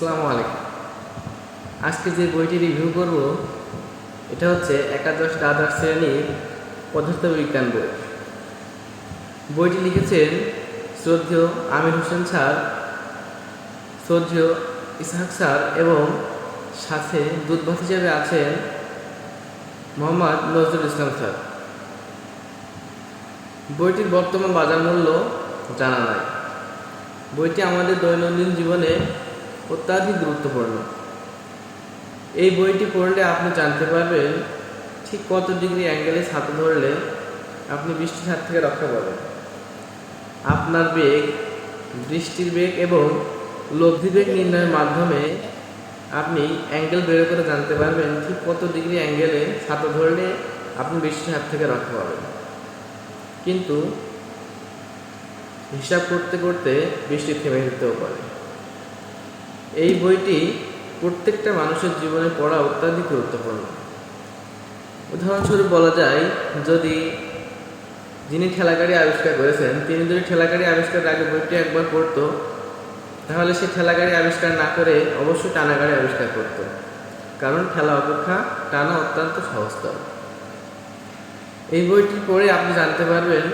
আসসালামু আলাইকুম। আজকে যে বইটি রিভিউ করব এটা হচ্ছে একাদশ দ্বাদশ শ্রেণীর পদার্থবিজ্ঞান বই। বইটি লিখেছেন শ্রদ্ধেয় আমির হোসেন স্যার, শ্রদ্ধেয় ইসহাক স্যার এবং সাথে দূতবাস হিসেবে আছেন মোহাম্মদ নজরুল ইসলাম স্যার। বইটির বর্তমান বাজার মূল্য জানা নাই। বইটি আমাদের দৈনন্দিন জীবনে অত্যাধিক গুরুত্বপূর্ণ। এই বইটি পড়লে আপনি জানতে পারবেন ঠিক কত ডিগ্রি অ্যাঙ্গেলে ছাতা ধরলে আপনি বৃষ্টির হাত থেকে রক্ষা পাবেন। আপনার বেগ, দৃষ্টির বেগ এবং লব্ধি বেগ নির্ণয়ের মাধ্যমে আপনি অ্যাঙ্গেল বের করে জানতে পারবেন ঠিক কত ডিগ্রি অ্যাঙ্গেলে ছাতা ধরলে আপনি বৃষ্টির হাত থেকে রক্ষা পাবেন। কিন্তু হিসাব করতে করতে বৃষ্টি থেমে যেতেও পারে। এই বইটি প্রত্যেকটা মানুষের জীবনে পড়া অত্যাধিক গুরুত্বপূর্ণ। উদাহরণস্বরূপ বলা যায়, যদি যিনি ঠেলাগাড়ি আবিষ্কার করেছেন তিনি যদি ঠেলাগাড়ি আবিষ্কারের আগে বইটি একবার পড়তো, তাহলে সে ঠেলাগাড়ি আবিষ্কার না করে অবশ্যই টানাগাড়ি আবিষ্কার করত, কারণ ঠেলা অপেক্ষা টানা অত্যন্ত সহজতর। এই বইটি পড়ে আপনি জানতে পারবেন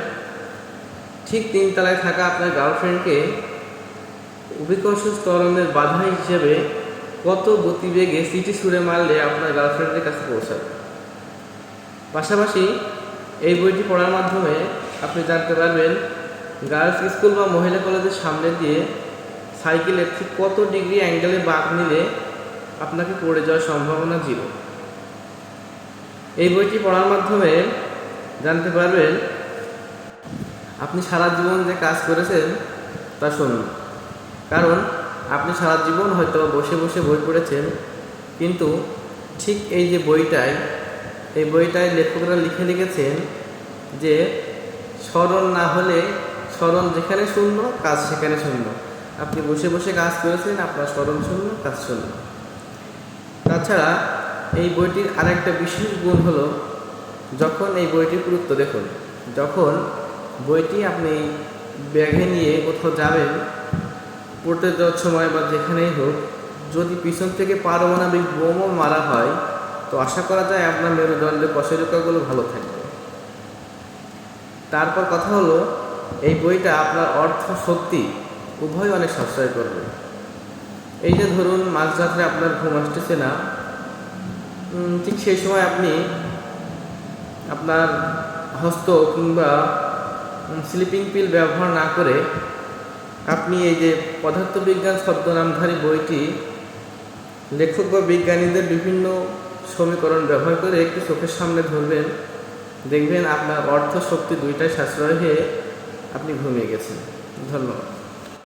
ঠিক 3 তলায় থাকা আপনার গার্লফ্রেন্ডকে অভিকর্ষ ত্বরণের বাধা হিসেবে কত গতিবেগে সিটি ছুঁড়ে মারলে আপনার গার্লফ্রেন্ডের কাছে পৌঁছাবে। পাশাপাশি এই বইটি পড়ার মাধ্যমে আপনি জানতে পারবেন গার্লস স্কুল বা মহিলা কলেজের সামনে দিয়ে সাইকেলের ঠিক কত ডিগ্রি অ্যাঙ্গেলে বাঁক নিলে আপনাকে পড়ে যাওয়ার সম্ভাবনা জিরো। এই বইটি পড়ার মাধ্যমে জানতে পারবেন আপনি সারা জীবন যে কাজ করেছেন তা শূন্য, কারণ আপনি সারা জীবন হয়তো বসে বসে বই পড়েছেন, কিন্তু ঠিক এই যে বইটায় লেখকরা লিখেছেন যে স্মরণ না হলে স্মরণ যেখানে শূন্য কাজ সেখানে শূন্য। আপনি বসে বসে কাজ করেছেন, আপনার স্মরণ শূন্য, কাজ শূন্য। তাছাড়া এই বইটির আরেকটা বিশেষ গুণ হলো, যখন এই বইটির গুরুত্ব দেখুন, যখন বইটি আপনি ব্যাগে নিয়ে কোথাও যাবেন পড়তে যাওয়ার সময় বা যেখানেই হোক, যদি পিছন থেকে পারমাণবিক বোমও মারা হয় তো আশা করা যায় আপনার মেরুদণ্ডের কশেরুকাগুলো ভালো থাকবে। তারপর কথা হলো, এই বইটা আপনার অর্থ শক্তি উভয় অনেক সাশ্রয় করবে। এই যে ধরুন মাঝরাত্রে আপনার ঘুম আসতেছে না, ঠিক সেই সময় আপনি আপনার হস্ত কিংবা স্লিপিং পিল ব্যবহার না করে আপনি এই যে পদার্থবিজ্ঞান ছদ্মনামধারী বইটি লেখক বা বিজ্ঞানীদের বিভিন্ন সমীকরণ ব্যবহার করে একটু চোখের সামনে ধরবেন, দেখবেন আপনার অর্থ শক্তি দুইটাই সাশ্রয় হয়ে আপনি ঘুমিয়ে গেছেন। ধন্যবাদ।